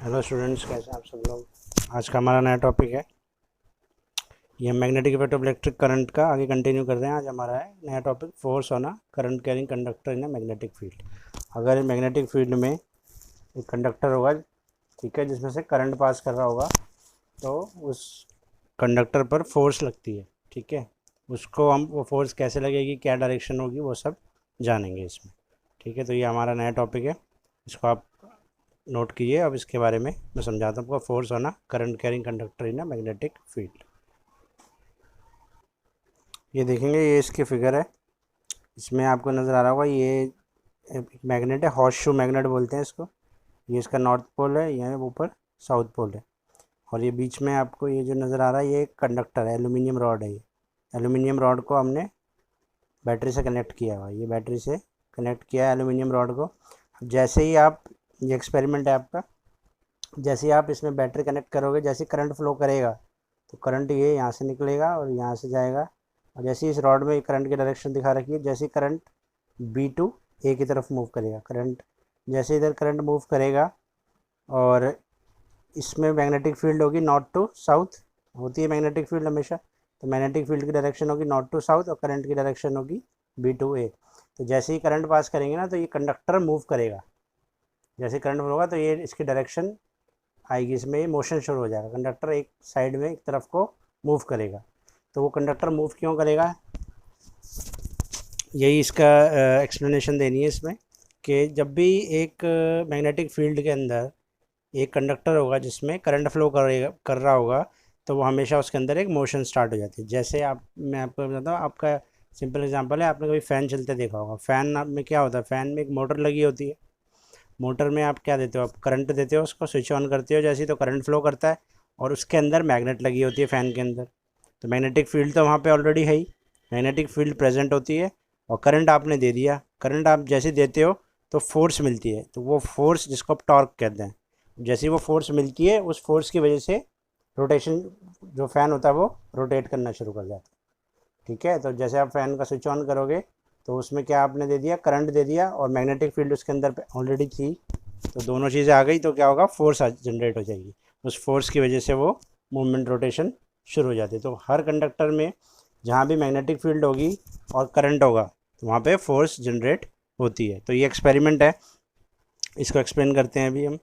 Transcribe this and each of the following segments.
Hello students, कैसे हैं आप सब लोग। आज का हमारा नया टॉपिक है ये magnetic effect of electric current का। आगे कंटिन्यू कर रहे हैं। आज हमारा है नया topic force on a current carrying conductor in a magnetic field. अगर मैग्नेटिक फील्ड में एक कंडक्टर होगा, ठीक है, जिसमें से करंट पास कर रहा होगा, तो उस कंडक्टर पर फोर्स लगती है, ठीक है। उसको हम वो फोर्स कैसे लगेगी, क्या डायरेक्शन होगी, वो सब जानेंगे इसमें, ठीक है। तो ये हमारा नया टॉपिक है, इसको आप नोट कीजिए। अब इसके बारे में मैं समझाता हूँ आपको। Force on a current carrying conductor in a magnetic field. ये देखेंगे, ये इसकी फिगर है। इसमें आपको नज़र आ रहा होगा, ये एक मैग्नेट है, हॉर्स शू मैग्नेट बोलते हैं इसको। ये इसका नॉर्थ पोल है, यहाँ ऊपर साउथ पोल है। और ये बीच में आपको ये जो नज़र आ रहा है, ये एक कंडक्टर है, एल्यूमिनियम रॉड है। ये एल्यूमिनियम रॉड को हमने बैटरी से कनेक्ट किया हुआ है। ये बैटरी से कनेक्ट किया है एल्यूमिनियम रॉड को। जैसे ही आप, ये एक्सपेरिमेंट है आपका, जैसे ही आप इसमें बैटरी कनेक्ट करोगे, जैसे करंट फ्लो करेगा, तो करंट ये यहाँ से निकलेगा और यहाँ से जाएगा। और जैसे इस रॉड में करंट की डायरेक्शन दिखा रखी है, जैसे करंट बी टू ए की तरफ मूव करेगा, करंट जैसे इधर करंट मूव करेगा, और इसमें मैग्नेटिक फील्ड होगी नॉर्थ टू साउथ, होती है मैग्नेटिक फील्ड हमेशा। तो मैग्नेटिक फील्ड की डायरेक्शन होगी नॉर्थ टू साउथ और करंट की डायरेक्शन होगी बी टू ए। तो जैसे ही करंट पास करेंगे ना, तो ये कंडक्टर मूव करेगा। जैसे करंट फ्लो होगा तो ये इसकी डायरेक्शन आएगी, इसमें मोशन शुरू हो जाएगा। कंडक्टर एक साइड में एक तरफ को मूव करेगा। तो वो कंडक्टर मूव क्यों करेगा, यही इसका एक्सप्लेनेशन देनी है इसमें, कि जब भी एक मैग्नेटिक फील्ड के अंदर एक कंडक्टर होगा जिसमें करंट फ्लो कर रहा होगा, तो वो हमेशा उसके अंदर एक मोशन स्टार्ट हो जाती है। जैसे आप, मैं आपको बताता हूँ, आपका सिंपल एग्जांपल है, आपने कभी फ़ैन चलते देखा होगा। फ़ैन में क्या होता है, फ़ैन में एक मोटर लगी होती है। मोटर में आप क्या देते हो, आप करंट देते हो, उसको स्विच ऑन करते हो जैसे ही, तो करंट फ्लो करता है। और उसके अंदर मैग्नेट लगी होती है फ़ैन के अंदर। तो मैग्नेटिक फील्ड तो वहाँ पे ऑलरेडी है ही, मैग्नेटिक फील्ड प्रेजेंट होती है। और करंट आपने दे दिया, करंट आप जैसे देते हो तो फोर्स मिलती है। तो वो फोर्स, जिसको आप टॉर्क कहते हैं, जैसे ही वो फोर्स मिलती है, उस फोर्स की वजह से रोटेशन, जो फ़ैन होता है वो रोटेट करना शुरू कर जाता है, ठीक है। तो जैसे आप फ़ैन का स्विच ऑन करोगे, तो उसमें क्या आपने दे दिया, करंट दे दिया, और मैग्नेटिक फील्ड उसके अंदर ऑलरेडी थी। तो दोनों चीज़ें आ गई, तो क्या होगा, फोर्स जनरेट हो जाएगी। उस फोर्स की वजह से वो मूवमेंट, रोटेशन शुरू हो जाती है। तो हर कंडक्टर में जहाँ भी मैग्नेटिक फील्ड होगी और करंट होगा, तो वहाँ पे फोर्स जनरेट होती है। तो ये एक्सपेरिमेंट है, इसको एक्सप्लेन करते हैं अभी हम।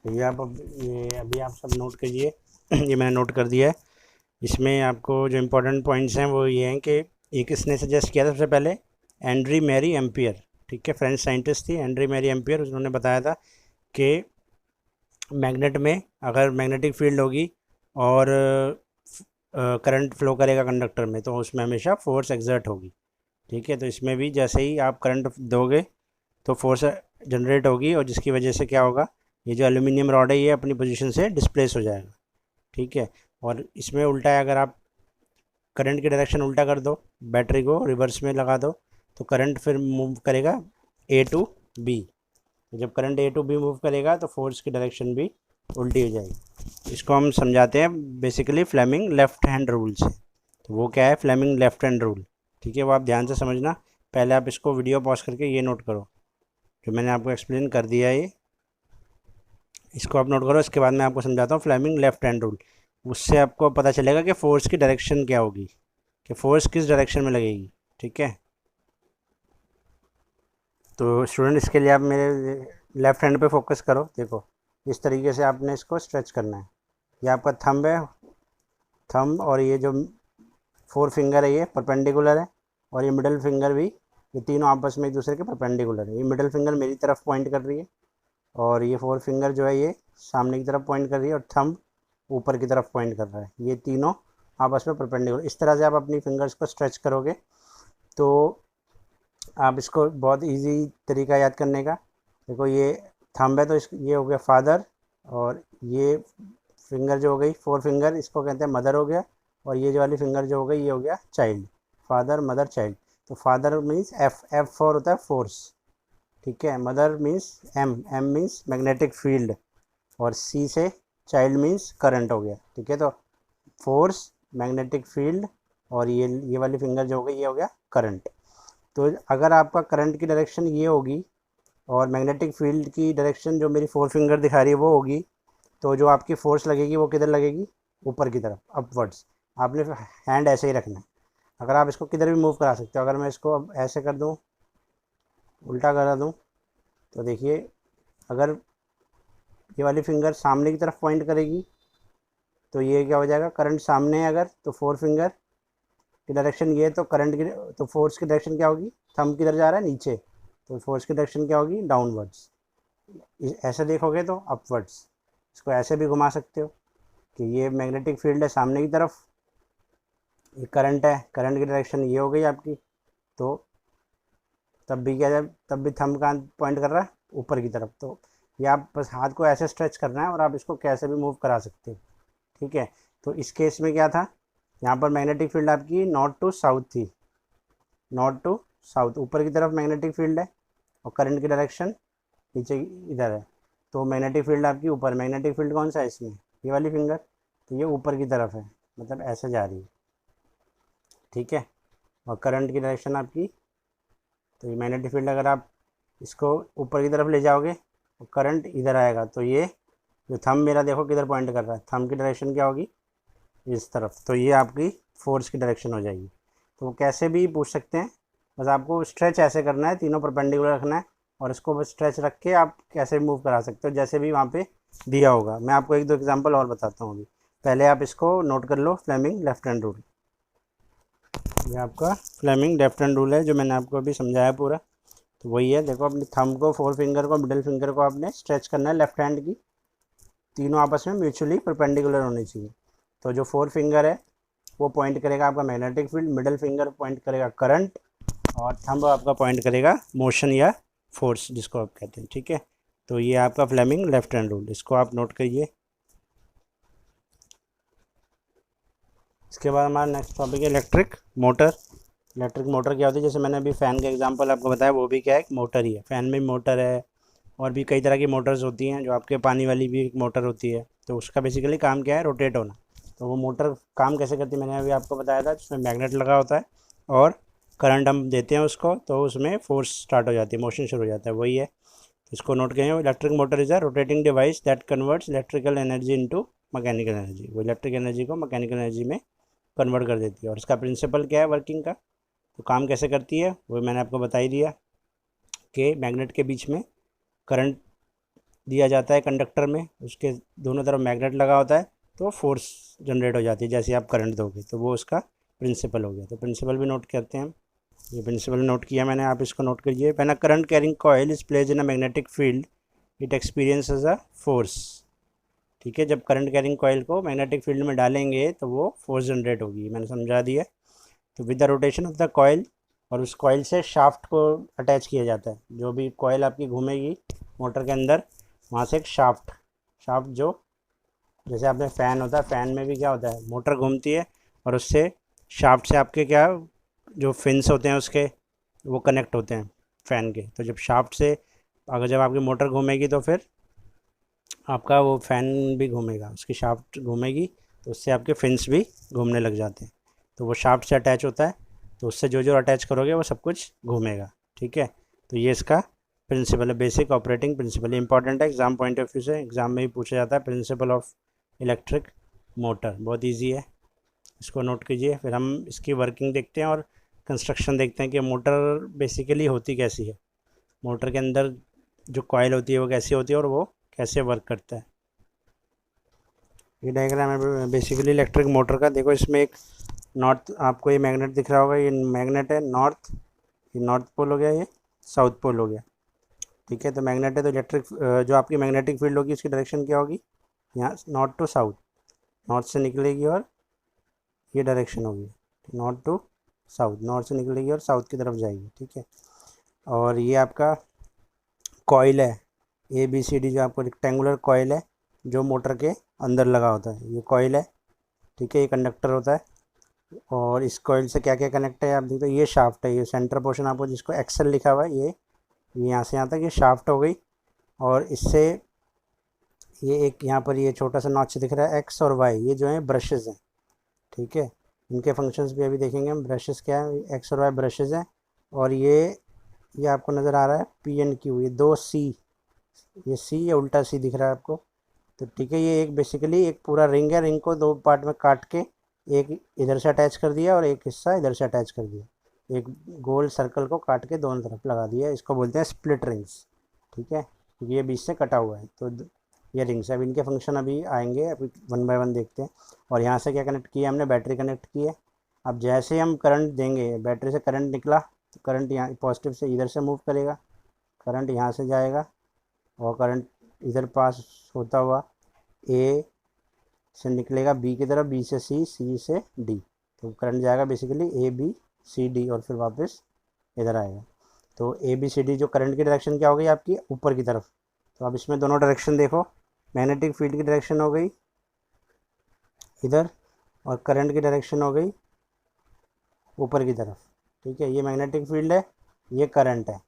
तो ये अभी आप सब नोट कीजिए। ये मैंने नोट कर दिया है। इसमें आपको जो इम्पोर्टेंट पॉइंट्स हैं वो ये हैं कि एक इसने सजेस्ट किया था सबसे पहले, एंड्री मैरी एम्पियर, ठीक है, फ्रेंच साइंटिस्ट थी एंड्री मैरी एम्पियर। उन्होंने बताया था कि मैग्नेट में अगर मैग्नेटिक फील्ड होगी और करंट फ्लो करेगा कंडक्टर में, तो उसमें हमेशा फोर्स एक्सर्ट होगी, ठीक है। तो इसमें भी जैसे ही आप करंट दोगे तो फोर्स जनरेट होगी, और जिसकी वजह से क्या होगा, ये जो एल्यूमिनियम रॉड है ये अपनी पोजीशन से डिस्प्लेस हो जाएगा, ठीक है। और इसमें उल्टा है, अगर आप करंट की डायरेक्शन उल्टा कर दो, बैटरी को रिवर्स में लगा दो, तो करंट फिर मूव करेगा ए टू बी। जब current A to B move करेगा, तो फोर्स की डायरेक्शन भी उल्टी हो जाएगी। इसको हम समझाते हैं basically Fleming left hand rule से। तो वो क्या है, फ्लेमिंग लेफ्ट हैंड रूल, ठीक है, वो आप ध्यान से समझना। पहले आप इसको वीडियो पॉज करके ये नोट करो, जो मैंने आपको एक्सप्लेन कर दिया है, ये इसको आप नोट करो। इसके बाद मैं आपको समझाता हूँ फ्लेमिंग लेफ्ट हैंड रूल। उससे आपको पता चलेगा कि फोर्स की डायरेक्शन क्या होगी, कि फोर्स किस डायरेक्शन में लगेगी, ठीक है। तो स्टूडेंट, इसके लिए आप मेरे लेफ़्ट हैंड पे फोकस करो। देखो, इस तरीके से आपने इसको स्ट्रेच करना है। ये आपका थंब है, थंब, और ये जो फोर फिंगर है ये परपेंडिकुलर है, और ये मिडल फिंगर भी, ये तीनों आपस में एक दूसरे के परपेंडिकुलर है। ये मिडल फिंगर मेरी तरफ पॉइंट कर रही है, और ये फोर फिंगर जो है ये सामने की तरफ पॉइंट कर रही है, और थंब ऊपर की तरफ पॉइंट कर रहा है। ये तीनों आपस में परपेंडिकुलर। इस तरह से आप अपनी फिंगर्स को स्ट्रेच करोगे, तो आप इसको, बहुत इजी तरीका याद करने का। देखो, ये थंब है, तो ये हो गया फादर, और ये फिंगर जो हो गई फोर फिंगर, इसको कहते हैं मदर हो गया, और ये जो वाली फिंगर जो हो गई ये हो गया चाइल्ड। Father, mother, child. तो father means F, F for होता है फोर्स, ठीक है। Mother means M, M means magnetic field, और सी से चाइल्ड मीन्स करंट हो गया, ठीक है। तो फोर्स, मैग्नेटिक फील्ड, और ये वाली फिंगर जो हो गई ये हो गया करंट। तो अगर आपका करंट की डायरेक्शन ये होगी, और मैग्नेटिक फील्ड की डायरेक्शन जो मेरी 4 फिंगर दिखा रही है वो होगी, तो जो आपकी फोर्स लगेगी वो किधर लगेगी, ऊपर की तरफ, अपवर्ड्स। आपने हैंड ऐसे ही रखना है। अगर आप इसको किधर भी मूव करा सकते हो। अगर मैं इसको अब ऐसे कर दूँ, उल्टा करा दूँ, तो देखिए अगर ये वाली फिंगर सामने की तरफ पॉइंट करेगी तो ये क्या हो जाएगा, करंट सामने है अगर, तो 4 फिंगर की डायरेक्शन ये है, तो करंट की, तो फोर्स की डायरेक्शन क्या होगी, थंब किधर जा रहा है, नीचे, तो फोर्स की डायरेक्शन क्या होगी, डाउनवर्ड्स। ऐसे देखोगे तो अपवर्ड्स। इसको ऐसे भी घुमा सकते हो कि ये मैग्नेटिक फील्ड है सामने की तरफ, ये करंट है, करंट की डायरेक्शन ये हो गई आपकी, तो तब भी क्या है, तब भी थंब कहाँ पॉइंट कर रहा है, ऊपर की तरफ। तो ये आप बस हाथ को ऐसे स्ट्रेच करना है और आप इसको कैसे भी मूव करा सकते हो, ठीक है। तो इस केस में क्या था, यहाँ पर मैग्नेटिक फील्ड आपकी नॉर्थ टू साउथ थी, नॉर्थ टू साउथ, ऊपर की तरफ मैग्नेटिक फील्ड है और करंट की डायरेक्शन नीचे इधर है, तो मैग्नेटिक फील्ड आपकी ऊपर, मैग्नेटिक फील्ड कौन सा है इसमें, ये वाली फिंगर, तो ये ऊपर की तरफ है, मतलब ऐसे जा रही है, ठीक है। और करंट की डायरेक्शन आपकी, तो ये मैग्नेटिक फील्ड अगर आप इसको ऊपर की तरफ ले जाओगे और करंट इधर आएगा, तो ये जो थंब मेरा देखो किधर पॉइंट कर रहा है, थंब की डायरेक्शन क्या होगी, इस तरफ, तो ये आपकी फोर्स की डायरेक्शन हो जाएगी। तो वो कैसे भी पूछ सकते हैं, बस आपको स्ट्रेच ऐसे करना है, तीनों परपेंडिकुलर रखना है और इसको बस स्ट्रेच रख के आप कैसे भी मूव करा सकते हो, जैसे भी वहाँ पे दिया होगा। मैं आपको एक दो एग्जांपल और बताता हूँ अभी, पहले आप इसको नोट कर लो, फ्लेमिंग लेफ्ट हैंड रूल। ये आपका फ्लेमिंग लेफ्ट हैंड रूल है जो मैंने आपको अभी समझाया पूरा, तो वही है। देखो अपनी थंब को, 4 फिंगर को, मिडिल फिंगर को आपने स्ट्रेच करना है लेफ्ट हैंड की, तीनों आपस में म्यूचुअली परपेंडिकुलर होनी चाहिए। तो जो 4 फिंगर है वो पॉइंट करेगा आपका magnetic field, middle finger point करेगा करंट, और थंब आपका पॉइंट करेगा मोशन या फोर्स जिसको आप कहते हैं, ठीक है। तो ये आपका फ्लेमिंग लेफ्ट हैंड रूल, इसको आप नोट करिए। इसके बाद हमारा नेक्स्ट टॉपिक है इलेक्ट्रिक मोटर। इलेक्ट्रिक मोटर क्या होती है, जैसे मैंने अभी फ़ैन का एग्जांपल आपको बताया, वो भी क्या है, एक मोटर ही है। फ़ैन में मोटर है, और भी कई तरह की मोटर्स होती हैं, जो आपके पानी वाली भी एक मोटर होती है, तो उसका बेसिकली काम क्या है, रोटेट होना। तो वो मोटर काम कैसे करती है, मैंने अभी आपको बताया था, जिसमें मैग्नेट लगा होता है और करंट हम देते हैं उसको, तो उसमें फोर्स स्टार्ट हो जाती है, मोशन शुरू हो जाता है, वही है। इसको नोट करें, electric motor is a rotating device that converts electrical energy into mechanical energy. वो इलेक्ट्रिक एनर्जी को मैकेनिकल एनर्जी में कन्वर्ट कर देती है। और इसका प्रिंसिपल क्या है वर्किंग का, तो काम कैसे करती है वो मैंने आपको बता ही दिया, कि मैग्नेट के बीच में करंट दिया जाता है कंडक्टर में, उसके दोनों तरफ मैग्नेट लगा होता है, तो फोर्स जनरेट हो जाती है जैसे आप करंट दोगे, तो वो उसका प्रिंसिपल हो गया। तो प्रिंसिपल भी नोट करते हैं हम, ये प्रिंसिपल नोट किया मैंने, आप इसको नोट करिए। When a current carrying coil is placed in a magnetic field it experiences a force, ठीक है। जब करंट कैरिंग कॉइल को मैग्नेटिक फील्ड में डालेंगे तो वो फोर्स जनरेट होगी, मैंने समझा दिया। तो with the rotation of the coil, और उस कॉइल से शाफ्ट को अटैच किया जाता है, जो भी कॉइल आपकी घूमेगी मोटर के अंदर, वहाँ से एक शाफ्ट, शाफ्ट जो, जैसे आपने फ़ैन होता है, फ़ैन में भी क्या होता है, मोटर घूमती है और उससे शाफ्ट से आपके क्या, जो फिन्स होते हैं उसके, वो कनेक्ट होते हैं फ़ैन के। तो जब शाफ्ट से, अगर जब आपकी मोटर घूमेगी तो फिर आपका वो फ़ैन भी घूमेगा, उसकी शाफ्ट घूमेगी, तो उससे आपके फिन्स भी घूमने लग जाते हैं। तो वो शाफ्ट से अटैच होता है, तो उससे जो जो अटैच करोगे वो सब कुछ घूमेगा, ठीक है। तो ये इसका प्रिंसिपल है, बेसिक ऑपरेटिंग प्रिंसिपल, इंपॉर्टेंट है एग्जाम पॉइंट ऑफ व्यू से, एग्जाम में ही पूछा जाता है प्रिंसिपल ऑफ इलेक्ट्रिक मोटर, बहुत ईजी है, इसको नोट कीजिए। फिर हम इसकी वर्किंग देखते हैं और कंस्ट्रक्शन देखते हैं कि मोटर बेसिकली होती कैसी है, मोटर के अंदर जो कॉइल होती है वो कैसी होती है और वो कैसे वर्क करता है। ये डायग्राम है बेसिकली इलेक्ट्रिक मोटर का। देखो इसमें एक नॉर्थ, आपको ये मैग्नेट दिख रहा होगा, ये मैग्नेट है नॉर्थ, ये नॉर्थ पोल हो गया, ये साउथ पोल हो गया, ठीक है। तो मैग्नेट है, तो इलेक्ट्रिक जो आपकी मैग्नेटिक फील्ड होगी उसकी डायरेक्शन क्या होगी, यहाँ नॉर्थ टू साउथ, नॉर्थ से निकलेगी और ये डायरेक्शन होगी नॉर्थ टू साउथ, नॉर्थ से निकलेगी और साउथ की तरफ जाएगी, ठीक है। और ये आपका कॉइल है, ABCD, जो आपको रेक्टेंगुलर कॉइल है जो मोटर के अंदर लगा होता है, ये कॉइल है, ठीक है, ये कंडक्टर होता है। और इस कॉइल से क्या क्या कनेक्ट है आप देखो, ये शाफ्ट है, ये सेंटर पोर्शन आपको जिसको एक्सल लिखा हुआ है, ये यहाँ से यहाँ तक ये शाफ्ट हो गई। और इससे ये एक यहाँ पर ये छोटा सा नॉच दिख रहा है X और Y, ये जो है ब्रशेज़ हैं, ठीक है। इनके फंक्शंस भी अभी देखेंगे हम, ब्रशेज़ क्या है, X और Y ब्रशेज़ हैं। और ये ये आपको नज़र आ रहा है पी एंड क्यू, ये दो सी, ये सी, ये उल्टा सी दिख रहा है आपको। तो ठीक है, ये एक बेसिकली एक पूरा रिंग है, रिंग को दो पार्ट में काट के एक इधर से अटैच कर दिया और एक हिस्सा इधर से अटैच कर दिया, एक गोल सर्कल को काट के दोनों तरफ लगा दिया। इसको बोलते हैं स्प्लिट रिंग्स। ठीक है, क्योंकि ये बीच से कटा हुआ है। तो ये रिंग्स, अब इनके फंक्शन अभी आएंगे, अभी वन बाय वन देखते हैं। और यहाँ से क्या कनेक्ट किया हमने, बैटरी कनेक्ट की है। अब जैसे हम करंट देंगे, बैटरी से करंट निकला तो करंट यहाँ पॉजिटिव से इधर से मूव करेगा, करंट यहाँ से जाएगा और करंट इधर पास होता हुआ ए से निकलेगा बी की तरफ, बी से सी, सी से डी। तो करंट जाएगा basically A B C D और फिर वापस इधर आएगा। तो ए बी सी डी जो करंट की डायरेक्शन क्या हो गई आपकी, ऊपर की तरफ। तो अब इसमें दोनों डायरेक्शन देखो, मैग्नेटिक फील्ड की डायरेक्शन हो गई इधर और करंट की डायरेक्शन हो गई ऊपर की तरफ। ठीक है, ये मैग्नेटिक फील्ड है, ये करंट है।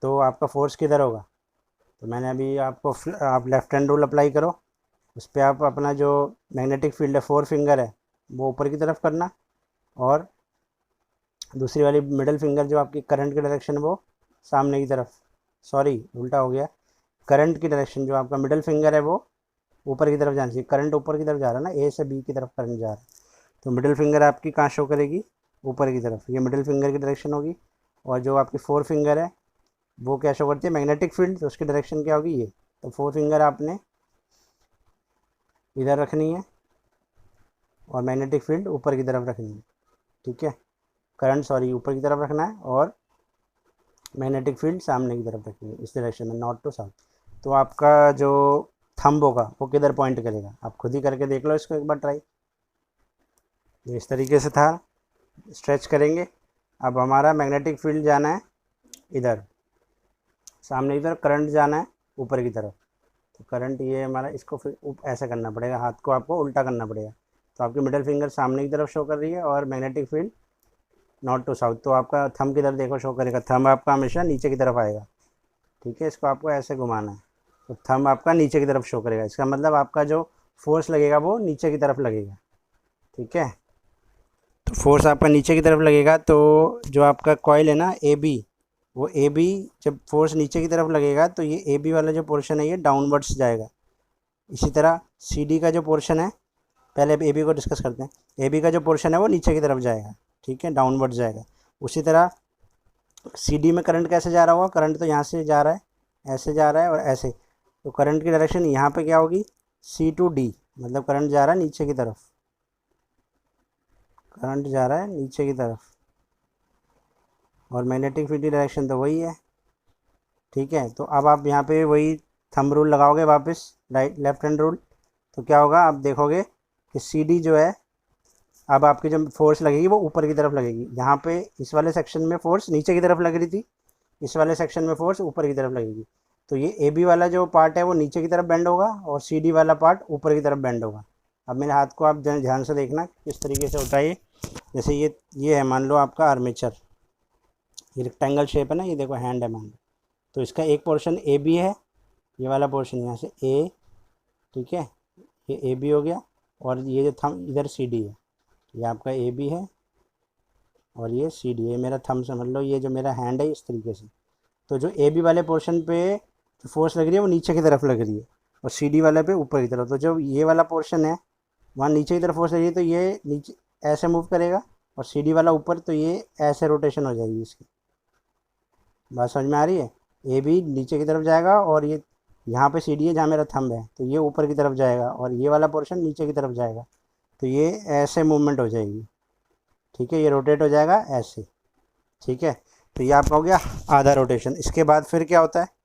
तो आपका फोर्स किधर होगा, तो मैंने अभी आपको आप लेफ्ट हैंड रूल अप्लाई करो, उस पर आप अपना जो मैग्नेटिक फील्ड है, फोर फिंगर है, वो ऊपर की तरफ करना और दूसरी वाली मिडिल फिंगर जो आपकी करंट की डायरेक्शन है वो सामने की तरफ, सॉरी उल्टा हो गया, करंट की डायरेक्शन जो आपका मिडिल फिंगर है वो ऊपर की तरफ जाना चाहिए। करंट ऊपर की तरफ जा रहा है ना, ए से बी की तरफ करंट जा रहा है, तो मिडिल फिंगर आपकी कहाँ शो करेगी, ऊपर की तरफ। ये मिडिल फिंगर की डायरेक्शन होगी। और जो आपकी फोर फिंगर है वो क्या शो करती है, मैग्नेटिक फील्ड, तो उसकी डायरेक्शन क्या होगी, ये। तो फोर फिंगर आपने इधर रखनी है और मैग्नेटिक फील्ड ऊपर की तरफ रखनी है। ठीक है, करंट सॉरी ऊपर की तरफ रखना है और मैग्नेटिक फील्ड सामने की तरफ रखनी है, इस डायरेक्शन में, नॉर्थ टू साउथ। तो आपका जो थंब होगा वो किधर पॉइंट करेगा, आप खुद ही करके देख लो इसको एक बार ट्राई। इस तरीके से था, स्ट्रेच करेंगे। अब हमारा मैग्नेटिक फील्ड जाना है इधर सामने की तरफ, करंट जाना है ऊपर की तरफ। तो करंट ये हमारा, इसको फिर ऐसा करना पड़ेगा, हाथ को आपको उल्टा करना पड़ेगा। तो आपकी मिडिल फिंगर सामने की तरफ शो कर रही है और magnetic field north to south. तो आपका थंब किधर देखो शो करेगा, थंब आपका हमेशा नीचे की तरफ आएगा। ठीक है, इसको आपको ऐसे घुमाना है तो थंब आपका नीचे की तरफ शो करेगा। इसका मतलब आपका जो फोर्स लगेगा वो नीचे की तरफ लगेगा। ठीक है, तो फोर्स आपका नीचे की तरफ लगेगा। तो जो आपका कॉइल है ना ए बी, वो ए बी जब फोर्स नीचे की तरफ लगेगा तो ये ए बी वाला जो पोर्शन है ये डाउनवर्ड्स जाएगा। इसी तरह सी डी का जो पोर्शन है, पहले ए बी को डिस्कस करते हैं। ए बी का जो पोर्शन है वो नीचे की तरफ जाएगा, ठीक है, डाउनवर्ड जाएगा। उसी तरह सी डी में करंट कैसे जा रहा होगा, करंट तो यहाँ से जा रहा है, ऐसे जा रहा है और ऐसे। तो करंट की डायरेक्शन यहाँ पे क्या होगी, सी टू डी, मतलब करंट जा रहा है नीचे की तरफ, करंट जा रहा है नीचे की तरफ। और मैग्नेटिक फील्ड की डायरेक्शन तो वही है। ठीक है, तो अब आप यहाँ पे वही थंब रूल लगाओगे वापस, राइट लेफ्ट हैंड रूल। तो क्या होगा, आप देखोगे कि सी डी जो है, अब आपकी जो फोर्स लगेगी वो ऊपर की तरफ लगेगी। यहाँ पे इस वाले सेक्शन में फोर्स नीचे की तरफ लग रही थी, इस वाले सेक्शन में फोर्स ऊपर की तरफ लगेगी। तो ये ए बी वाला जो पार्ट है वो नीचे की तरफ बेंड होगा और सी डी वाला पार्ट ऊपर की तरफ बेंड होगा। अब मेरे हाथ को आप ध्यान से देखना किस तरीके से होता है ये। जैसे ये है, मान लो आपका आर्मेचर, ये रेक्टेंगल शेप है ना, ये देखो हैंड है मान लो। तो इसका एक पोर्शन ए बी है, ये वाला पोर्शन यहाँ से ए, ठीक है, ये ए बी हो गया। और ये जो थंब इधर सी डी है, ये आपका ए बी है और ये सी डी है। मेरा थंब समझ लो, ये जो मेरा हैंड है इस तरीके से। तो जो ए बी वाले पोर्शन पे जो फोर्स लग रही है वो नीचे की तरफ लग रही है और सी डी वाले पे ऊपर की तरफ। तो जो ये वाला पोर्शन है वहाँ नीचे की तरफ फोर्स लग रही है, तो ये नीचे ऐसे मूव करेगा और सी डी वाला ऊपर, तो ये ऐसे रोटेशन हो जाएगी इसकी। बात समझ में आ रही है, ए बी नीचे की तरफ जाएगा और ये यहाँ पे सी डी है जहाँ मेरा थंब है, तो ये ऊपर की तरफ जाएगा और ये वाला पोर्शन नीचे की तरफ जाएगा। तो ये ऐसे मूवमेंट हो जाएगी। ठीक है, ये रोटेट हो जाएगा ऐसे। ठीक है, तो ये आपका हो गया आधा रोटेशन। इसके बाद फिर क्या होता है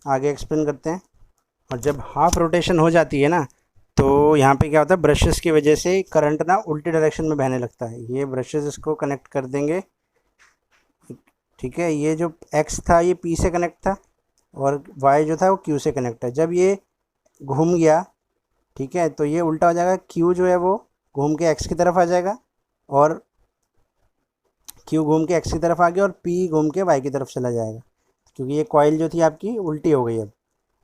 आगे एक्सप्लेन करते हैं। और जब हाफ रोटेशन हो जाती है ना, तो यहाँ पे क्या होता है, ब्रशेस की वजह से करंट ना उल्टी डायरेक्शन में बहने लगता है। ये ब्रशेस इसको कनेक्ट कर देंगे। ठीक है, ये जो एक्स था ये पी से कनेक्ट था और वाई जो था वो क्यू से कनेक्ट है। जब ये घूम गया, ठीक है, तो ये उल्टा हो जाएगा, क्यू जो है वो घूम के एक्स की तरफ आ जाएगा और क्यू घूम के एक्स की तरफ आ गया और पी घूम के वाई की तरफ चला जाएगा, क्योंकि ये कॉइल जो थी आपकी उल्टी हो गई। अब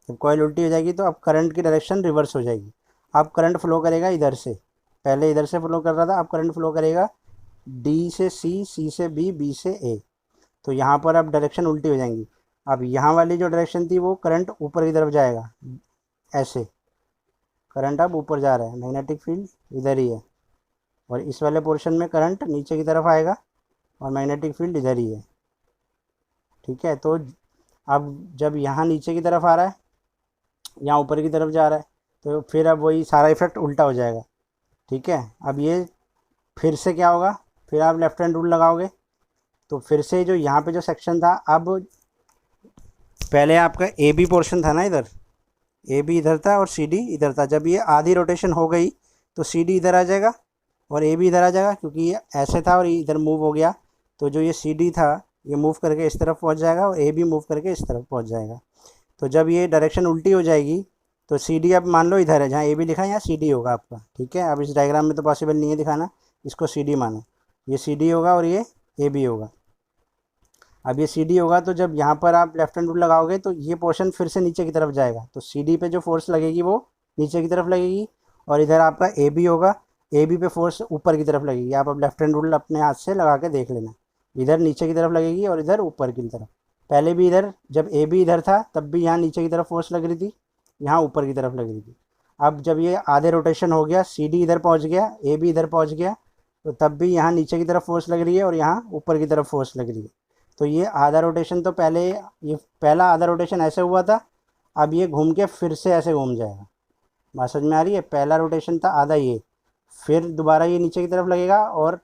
जब कॉइल उल्टी हो जाएगी तो अब करंट की डायरेक्शन रिवर्स हो जाएगी। अब करंट फ्लो करेगा इधर से, पहले इधर से फ्लो कर रहा था, अब करंट फ्लो करेगा डी से सी, सी से बी, बी से ए। तो यहाँ पर अब डायरेक्शन उल्टी हो जाएंगी। अब यहाँ वाली जो डायरेक्शन थी वो करंट ऊपर की तरफ जाएगा, ऐसे करंट अब ऊपर जा रहा है, मैग्नेटिक फील्ड इधर ही है, और इस वाले पोर्शन में करंट नीचे की तरफ आएगा और मैग्नेटिक फील्ड इधर ही है। ठीक है, तो अब जब यहाँ नीचे की तरफ आ रहा है, यहाँ ऊपर की तरफ जा रहा है, तो फिर अब वही सारा इफेक्ट उल्टा हो जाएगा। ठीक है, अब ये फिर से क्या होगा, फिर आप लेफ्ट हैंड रूल लगाओगे तो फिर से जो यहाँ पे जो सेक्शन था, अब पहले आपका ए बी पोर्शन था ना, इधर ए बी इधर था और सी डी इधर था। जब ये आधी रोटेशन हो गई तो सी डी इधर आ जाएगा और ए बी इधर आ जाएगा, क्योंकि ये ऐसे था और ये इधर मूव हो गया, तो जो ये सी डी था ये मूव करके इस तरफ पहुंच जाएगा और ए बी मूव करके इस तरफ पहुंच जाएगा। तो जब ये डायरेक्शन उल्टी हो जाएगी तो सी डी अब मान लो इधर है, जहाँ ए बी लिखा है यहाँ सी डी होगा आपका। ठीक है, अब इस डायग्राम में तो पॉसिबल नहीं है दिखाना, इसको सी डी मानो, ये सी डी होगा और ये ए बी होगा। अब ये सी डी होगा तो जब यहाँ पर आप लेफ्ट हैंड रूल लगाओगे तो ये पोर्शन फिर से नीचे की तरफ जाएगा, तो सी डी पे जो फोर्स लगेगी वो नीचे की तरफ लगेगी, और इधर आपका ए बी होगा, ए बी पे फोर्स ऊपर की तरफ लगेगी। आप अब लेफ्ट हैंड रूल अपने हाथ से लगा के देख लेना, इधर नीचे की तरफ लगेगी और इधर ऊपर की तरफ। पहले भी इधर जब ए बी इधर था तब भी यहाँ नीचे की तरफ फोर्स लग रही थी, यहाँ ऊपर की तरफ लग रही थी। अब जब ये आधे रोटेशन हो गया, सी डी इधर पहुँच गया, ए बी इधर पहुँच गया, तो तब भी यहाँ नीचे की तरफ फोर्स लग रही है और यहाँ ऊपर की तरफ फोर्स लग रही है। तो ये आधा रोटेशन तो पहले, ये पहला आधा रोटेशन ऐसे हुआ था, अब ये घूम के फिर से ऐसे घूम जाएगा। बात समझ में आ रही है? पहला रोटेशन था आधा ये, फिर दोबारा ये नीचे की तरफ लगेगा और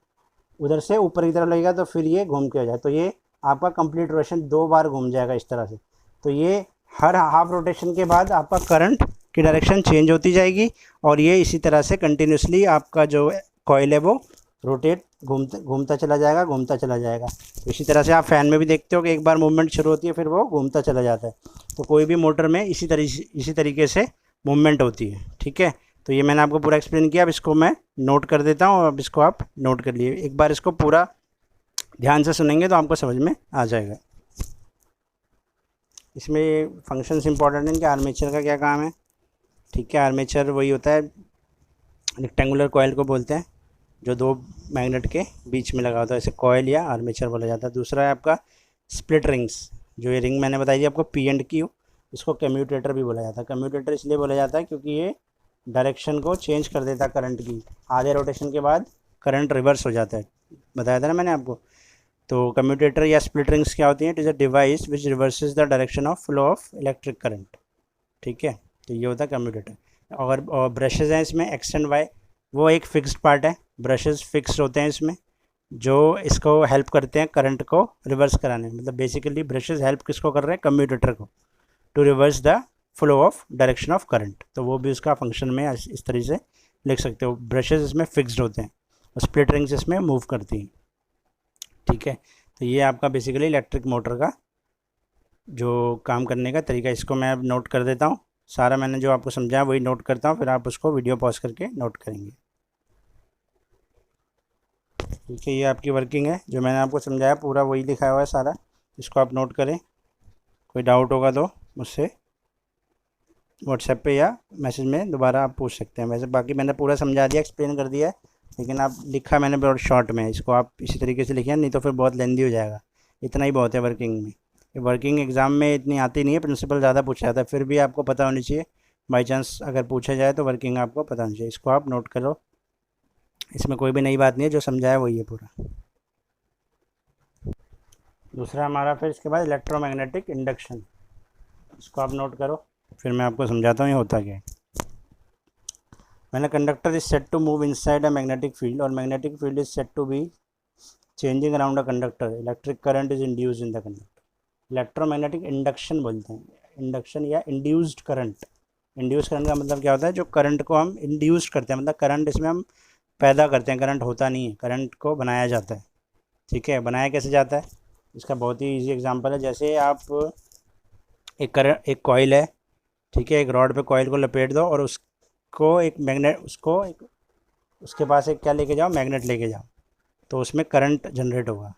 उधर से ऊपर की तरफ लगेगा, तो फिर ये घूम के हो जाए, तो ये आपका कंप्लीट रोटेशन 2 बार घूम जाएगा इस तरह से। तो ये हर हाफ रोटेशन के बाद आपका करंट की डायरेक्शन चेंज होती जाएगी और ये इसी तरह से कंटिन्यूसली आपका जो कॉइल है वो रोटेट घूमता चला जाएगा, घूमता चला जाएगा। इसी तरह से आप फ़ैन में भी देखते हो कि एक बार मूवमेंट शुरू होती है फिर वो घूमता चला जाता है। तो कोई भी मोटर में इसी तरीके से मूवमेंट होती है। ठीक है, तो ये मैंने आपको पूरा एक्सप्लेन किया। अब इसको मैं नोट कर देता हूँ, अब इसको आप नोट कर लिए। एक बार इसको पूरा ध्यान से सुनेंगे तो आपको समझ में आ जाएगा। इसमें फंक्शंस इंपॉर्टेंट हैं कि आर्मेचर का क्या काम है। ठीक है, आर्मेचर वही होता है, रेक्टेंगुलर कॉयल को बोलते हैं, जो 2 मैग्नेट के बीच में लगा होता है, इसे कॉयल या आर्मेचर बोला जाता है। दूसरा है आपका स्प्लिट रिंग्स, जो ये रिंग मैंने बताई थी आपको पी एंड क्यू, इसको कम्यूटेटर भी बोला जाता है। कम्यूटेटर इसलिए बोला जाता है क्योंकि ये डायरेक्शन को चेंज कर देता है करंट की, आधे रोटेशन के बाद करंट रिवर्स हो जाता है, बताया था ना मैंने आपको। तो कम्यूटेटर या स्प्लिट रिंग्स क्या होती हैं? It is a device which reverses the direction of flow of electric current. ठीक है, तो ये होता है कम्यूटेटर। और ब्रशेज़ हैं इसमें एक्स एंड वाई, वो एक फिक्स्ड पार्ट है, ब्रशेज़ फिक्स्ड होते हैं इसमें, जो इसको हेल्प करते हैं करंट को रिवर्स कराने में। मतलब बेसिकली ब्रशेज़ हेल्प किसको कर रहे हैं? कम्यूटेटर को, to reverse the flow of direction of current. तो वो भी उसका फंक्शन में इस तरीके से लिख सकते हो। ब्रशेज़ इसमें फिक्स्ड होते हैं और स्प्लिट रिंग्स इसमें मूव करती हैं। ठीक है, तो ये आपका बेसिकली इलेक्ट्रिक मोटर का जो काम करने का तरीका, इसको मैं अब नोट कर देता हूँ। सारा मैंने जो आपको समझाया वही नोट करता हूँ, फिर आप उसको वीडियो पॉज करके नोट करेंगे। ठीक है, ये आपकी वर्किंग है, जो मैंने आपको समझाया पूरा वही लिखा हुआ है सारा, इसको आप नोट करें। कोई डाउट होगा तो मुझसे व्हाट्सएप पे या मैसेज में दोबारा आप पूछ सकते हैं। वैसे बाकी मैंने पूरा समझा दिया, एक्सप्लेन कर दिया है, लेकिन आप लिखा मैंने बहुत शॉर्ट में, इसको आप इसी तरीके से लिखिए, नहीं तो फिर बहुत लेंदी हो जाएगा। इतना ही बहुत है वर्किंग में। वर्किंग एग्ज़ाम में इतनी आती नहीं है, प्रिंसिपल ज़्यादा पूछा जाता है, फिर भी आपको पता होनी चाहिए। बाई चांस अगर पूछा जाए तो वर्किंग आपको पता होनी चाहिए। इसको आप नोट करो, इसमें कोई भी नई बात नहीं है, जो समझाया वही है पूरा। दूसरा हमारा फिर इसके बाद इलेक्ट्रोमैग्नेटिक इंडक्शन, इसको आप नोट करो, फिर मैं आपको समझाता हूँ ये होता क्या है। When a conductor is said to move inside a magnetic field or magnetic field is said to be changing around a conductor, electric current is induced in the conductor. Electromagnetic induction बोलते हैं, induction या induced current. Induce current का मतलब क्या होता है? जो current को हम इंड्यूस्ड करते हैं, मतलब करंट इसमें हम पैदा करते हैं, करंट होता नहीं है, करंट को बनाया जाता है। ठीक है, बनाया कैसे जाता है? इसका बहुत ही ईजी एग्जांपल है। जैसे आप एक कॉइल है, ठीक है, एक रॉड पे कॉइल को लपेट दो और उसको एक मैग्नेट, उसके पास एक क्या लेके जाओ? मैग्नेट लेके जाओ, तो उसमें करंट जनरेट होगा।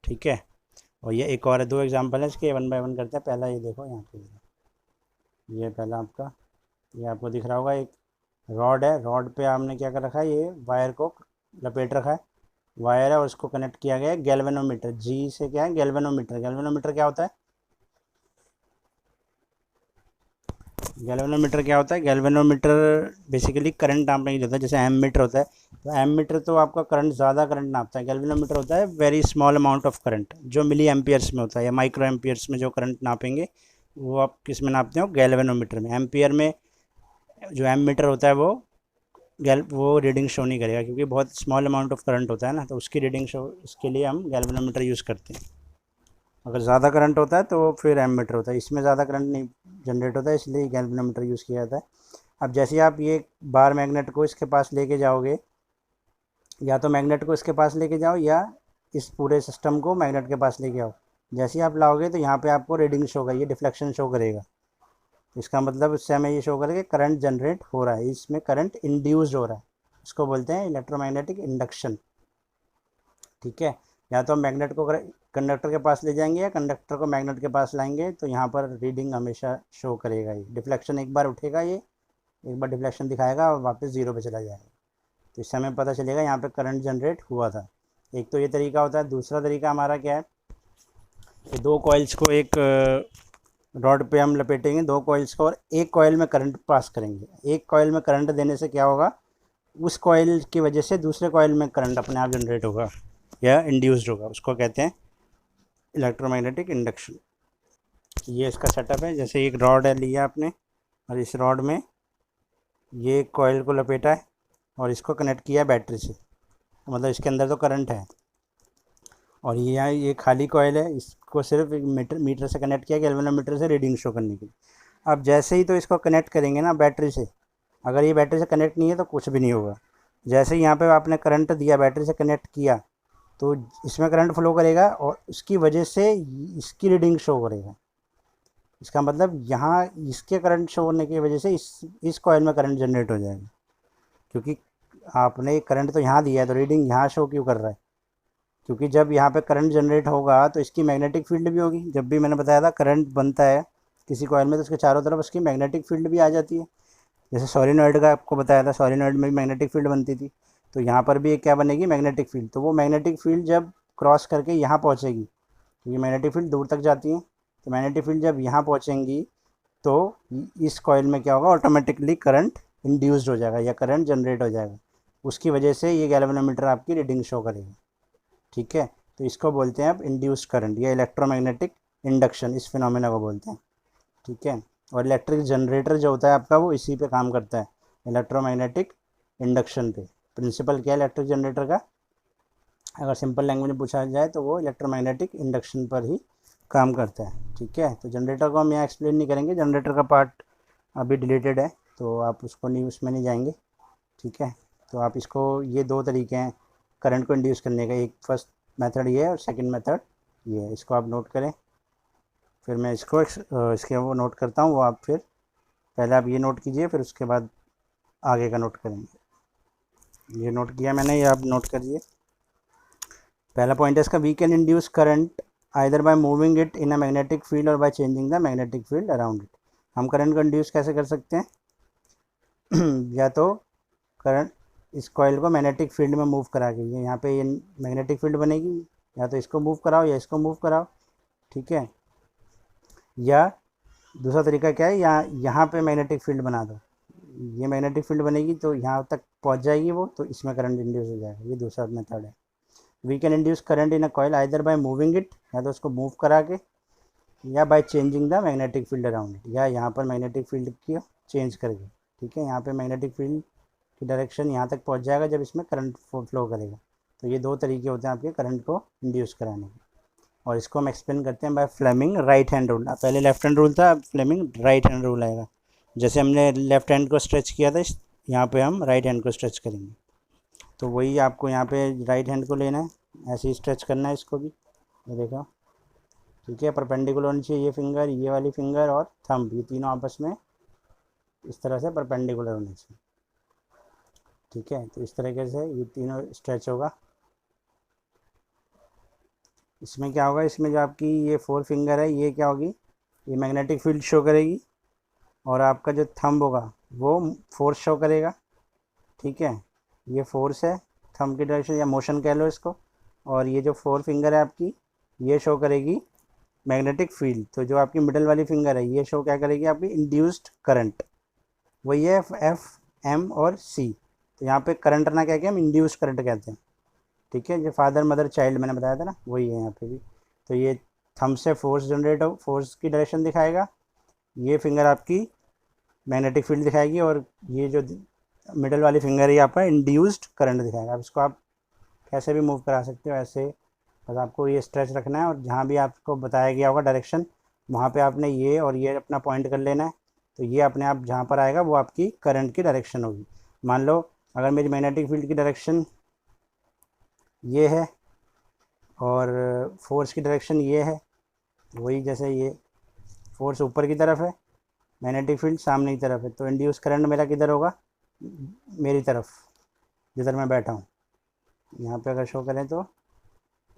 ठीक है, और ये एक और है, 2 एग्जांपल है इसके, 1 बाय 1 करते हैं। पहला ये देखो यहाँ पे, ये पहला आपका, ये आपको दिख रहा होगा, एक रॉड है, रॉड पे आपने क्या कर रखा है? ये वायर को लपेट रखा है, वायर है और उसको कनेक्ट किया गया है गैल्वेनोमीटर, जी से क्या है गैल्वेनोमीटर। गैल्वेनोमीटर क्या होता है? गैल्वेनोमीटर क्या होता है? गैल्वेनोमीटर बेसिकली करंट नापने के लिए होता है। जैसे एम मीटर होता है, तो एम मीटर तो आपका करंट, ज़्यादा करंट नापता है। गैल्वेनोमीटर होता है very small amount of current, जो मिली एम्पियर्स में होता है या माइक्रो एम्पियर्स में जो करंट नापेंगे वो आप किस में नापते हो? गैल्वेनोमीटर में। एम्पियर में जो एम मीटर होता है वो रीडिंग शो नहीं करेगा, क्योंकि बहुत स्मॉल अमाउंट ऑफ करंट होता है ना, तो उसकी रीडिंग शो, इसके लिए हम गैल्वेनोमीटर यूज़ करते हैं। अगर ज़्यादा करंट होता है तो फिर एम मीटर होता है। इसमें ज़्यादा करंट नहीं जनरेट होता है, इसलिए गैल्वेनोमीटर यूज़ किया जाता है। अब जैसे आप ये बार मैग्नेट को इसके पास लेके जाओगे, या तो मैग्नेट को इसके पास लेके जाओ या इस पूरे सिस्टम को मैग्नेट के पास लेके आओ। जैसे ही आप लाओगे तो यहाँ पे आपको रीडिंग शो करेगी, डिफ्लेक्शन शो करेगा। इसका मतलब इससे हमें ये शो करेगा कि करंट जनरेट हो रहा है, इसमें करंट इंड्यूस्ड हो रहा है। इसको बोलते हैं इलेक्ट्रोमैग्नेटिक इंडक्शन। ठीक है, या तो हम मैग्नेट को कंडक्टर के पास ले जाएंगे या कंडक्टर को मैग्नेट के पास लाएंगे, तो यहाँ पर रीडिंग हमेशा शो करेगा। ये डिफ्लेक्शन एक बार उठेगा, ये एक बार डिफ्लेक्शन दिखाएगा और वापस ज़ीरो पे चला जाएगा। तो इससे हमें पता चलेगा यहाँ पे करंट जनरेट हुआ था। एक तो ये तरीका होता है। दूसरा तरीका हमारा क्या है कि दो कॉइल्स को एक रॉड पे हम लपेटेंगे, दो कॉइल्स को, और एक कॉइल में करंट पास करेंगे। एक कॉइल में करंट देने से क्या होगा, उस कॉइल की वजह से दूसरे कॉइल में करंट अपने आप जनरेट होगा या इंड्यूस्ड होगा। उसको कहते हैं इलेक्ट्रोमैग्नेटिक इंडक्शन। ये इसका सेटअप है। जैसे एक रॉड है लिया आपने, और इस रॉड में ये कॉइल को लपेटा है और इसको कनेक्ट किया है बैटरी से, मतलब इसके अंदर तो करंट है। और ये यहाँ ये खाली कॉइल है, इसको सिर्फ एक मीटर से कनेक्ट किया गैल्वेनोमीटर से रीडिंग शो करने के लिए। अब जैसे ही तो इसको कनेक्ट करेंगे ना बैटरी से, अगर ये बैटरी से कनेक्ट नहीं है तो कुछ भी नहीं होगा। जैसे ही यहाँ पे आपने करंट दिया, बैटरी से कनेक्ट किया, तो इसमें करंट फ्लो करेगा और उसकी वजह से इसकी रीडिंग शो करेगा। इसका मतलब यहाँ इसके करंट शो होने की वजह से इस कॉइल में करंट जनरेट हो जाएगा, क्योंकि आपने करंट तो यहाँ दिया है, तो रीडिंग यहाँ शो क्यों कर रहा है? क्योंकि जब यहाँ पे करंट जनरेट होगा तो इसकी मैग्नेटिक फील्ड भी होगी। जब भी मैंने बताया था करंट बनता है किसी कॉइल में, तो उसके चारों तरफ उसकी मैग्नेटिक फील्ड भी आ जाती है। जैसे सोलिनॉइड का आपको बताया था, सोलिनॉइड में भी मैग्नेटिक फील्ड बनती थी, तो यहाँ पर भी एक क्या बनेगी, मैग्नेटिक फील्ड। तो वो मैग्नेटिक फील्ड जब क्रॉस करके यहाँ पहुँचेगी, क्योंकि मैग्नेटिक फील्ड दूर तक जाती है, तो मैग्नेटिक फील्ड जब यहाँ पहुँचेंगी तो इस कॉइल में क्या होगा, ऑटोमेटिकली करंट इंड्यूस्ड हो जाएगा या करंट जनरेट हो जाएगा। उसकी वजह से ये गैल्वेनोमीटर आपकी रीडिंग शो करेगा। ठीक है, तो इसको बोलते हैं आप इंड्यूस्ड करंट या इलेक्ट्रोमैग्नेटिक इंडक्शन, इस फिनोमेना को बोलते हैं। ठीक है, और इलेक्ट्रिक जनरेटर जो होता है आपका, वो इसी पे काम करता है, इलेक्ट्रोमैग्नेटिक इंडक्शन पे। प्रिंसिपल क्या है इलेक्ट्रिक जनरेटर का? अगर सिंपल लैंग्वेज में पूछा जाए तो वो इलेक्ट्रोमैग्नेटिक इंडक्शन पर ही काम करता है। ठीक है, तो जनरेटर को हम यहाँ एक्सप्लेन नहीं करेंगे, जनरेटर का पार्ट अभी डिलीटेड है, तो आप उसको नहीं, उसमें नहीं जाएंगे। ठीक है, तो आप इसको, ये दो तरीके हैं करंट को इंड्यूस करने का, एक फर्स्ट मेथड ये है और सेकंड मेथड ये है। इसको आप नोट करें, फिर मैं इसको इसके वो नोट करता हूँ, वो आप फिर पहले आप ये नोट कीजिए, फिर उसके बाद आगे का नोट करेंगे। ये नोट किया मैंने, ये आप नोट करिए। पहला पॉइंट है इसका, we can induce current either by moving it in a magnetic field और by changing the magnetic field around it. हम करंट को इंड्यूस कैसे कर सकते हैं? या तो करंट, इस कॉइल को मैग्नेटिक फील्ड में मूव करा के, ये यहाँ पे ये मैग्नेटिक फील्ड बनेगी, या तो इसको मूव कराओ या इसको मूव कराओ। ठीक है, या दूसरा तरीका क्या है, यहाँ पे मैग्नेटिक फील्ड बना दो, ये मैग्नेटिक फील्ड बनेगी तो यहाँ तक पहुँच जाएगी वो, तो इसमें करंट इंड्यूस हो जाएगा। ये दूसरा मेथड है। We can induce current in a coil either by moving it, या तो उसको मूव करा के, या by changing the magnetic field around it, या यहाँ पर मैग्नेटिक फील्ड की चेंज करके। ठीक है, यहाँ पे मैग्नेटिक फील्ड की डायरेक्शन यहाँ तक पहुँच जाएगा जब इसमें करंट फ्लो करेगा। तो ये दो तरीके होते हैं आपके करंट को इंड्यूस कराने के, और इसको हम एक्सप्लेन करते हैं by Fleming right hand rule. पहले लेफ्ट हैंड रूल था, अब फ्लेमिंग राइट हैंड रूल आएगा। जैसे हमने लेफ्ट हैंड को स्ट्रेच किया था, यहाँ पे हम राइट हैंड को स्ट्रेच करेंगे। तो वही आपको यहाँ पे राइट हैंड को लेना है, ऐसे ही स्ट्रेच करना है इसको भी, ये देखो। ठीक है, परपेंडिकुलर होनी चाहिए ये फिंगर, ये वाली फिंगर और थंब, ये तीनों आपस में इस तरह से परपेंडिकुलर होने चाहिए। ठीक है, तो इस तरीके से ये तीनों स्ट्रेच होगा। इसमें क्या होगा, इसमें जो आपकी ये फोर फिंगर है, ये क्या होगी, ये मैग्नेटिक फील्ड शो करेगी, और आपका जो थंब होगा वो फोर्स शो करेगा। ठीक है, ये फोर्स है थंब की डायरेक्शन या मोशन कह लो इसको, और ये जो 4 फिंगर है आपकी ये शो करेगी मैग्नेटिक फील्ड। तो जो आपकी मिडल वाली फिंगर है ये शो क्या करेगी आपकी इंड्यूस्ड करंट, वही है एफ एम और सी। तो यहाँ पे करंट ना क्या हम इंड्यूस्ड करंट कहते हैं, ठीक है। जो फादर मदर चाइल्ड मैंने बताया था ना वही है यहाँ पे भी। तो ये थंब से फोर्स जनरेट हो, फोर्स की डायरेक्शन दिखाएगा, ये फिंगर आपकी मैग्नेटिक फील्ड दिखाएगी, और ये जो मिडल वाली फिंगर है यहाँ पर इंड्यूस्ड करंट दिखाएगा। अब इसको आप कैसे भी मूव करा सकते हो ऐसे, बस आपको ये स्ट्रेच रखना है और जहाँ भी आपको बताया गया होगा डायरेक्शन वहाँ पे आपने ये और ये अपना पॉइंट कर लेना है। तो ये अपने आप जहाँ पर आएगा वो आपकी करंट की डायरेक्शन होगी। मान लो अगर मेरी मैग्नेटिक फील्ड की डायरेक्शन ये है और फोर्स की डायरेक्शन ये है, वही जैसे ये फोर्स ऊपर की तरफ है, मैग्नेटिक फील्ड सामने की तरफ है, तो इंड्यूस करंट मेरा किधर होगा, मेरी तरफ जिधर मैं बैठा हूँ। यहाँ पे अगर शो करें तो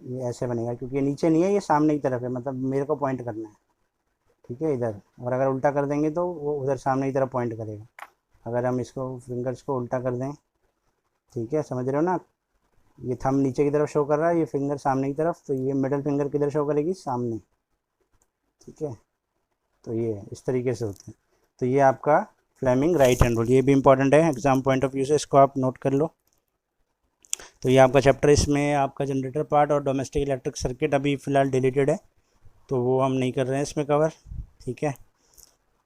ये ऐसे बनेगा, क्योंकि ये नीचे नहीं है ये सामने की तरफ है, मतलब मेरे को पॉइंट करना है, ठीक है इधर। और अगर उल्टा कर देंगे तो वो उधर सामने की तरफ पॉइंट करेगा। अगर हम इसको फिंगर्स को उल्टा कर दें, ठीक है, समझ रहे हो ना, ये थंब नीचे की तरफ शो कर रहा है, ये फिंगर सामने की तरफ, तो ये मिडल फिंगर किधर शो करेगी, सामने, ठीक है। तो ये इस तरीके से होते हैं। तो ये आपका फ्लेमिंग राइट हैंड रूल, ये भी इंपॉर्टेंट है एग्जाम पॉइंट ऑफ व्यू से, इसको आप नोट कर लो। तो ये आपका चैप्टर, इसमें आपका जनरेटर पार्ट और डोमेस्टिक इलेक्ट्रिक सर्किट अभी फ़िलहाल डिलीटेड है, तो वो हम नहीं कर रहे हैं इसमें कवर, ठीक है।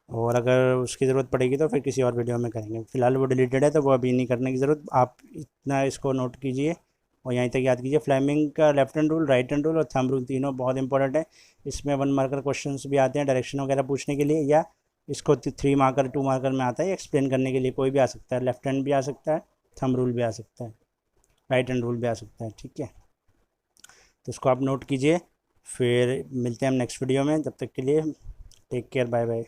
और अगर उसकी ज़रूरत पड़ेगी तो फिर किसी और वीडियो में करेंगे, फ़िलहाल वो डिलीटेड है तो वो अभी नहीं करने की ज़रूरत। आप इतना इसको नोट कीजिए और यहीं तक याद कीजिए। फ्लेमिंग का left hand rule, right hand rule और थंब रूल तीनों बहुत इंपॉर्टेंट है। इसमें 1 मार्कर क्वेश्चन भी आते हैं डायरेक्शन वगैरह पूछने के लिए, या इसको 3 मार्कर 2 मार्कर में आता है एक्सप्लेन करने के लिए, कोई भी आ सकता है, लेफ्ट हैंड भी आ सकता है, थंब रूल भी आ सकता है, राइट हैंड रूल भी आ सकता है, ठीक है। तो इसको आप नोट कीजिए, फिर मिलते हैं हम नेक्स्ट वीडियो में, तब तक के लिए टेक केयर, बाय बाय।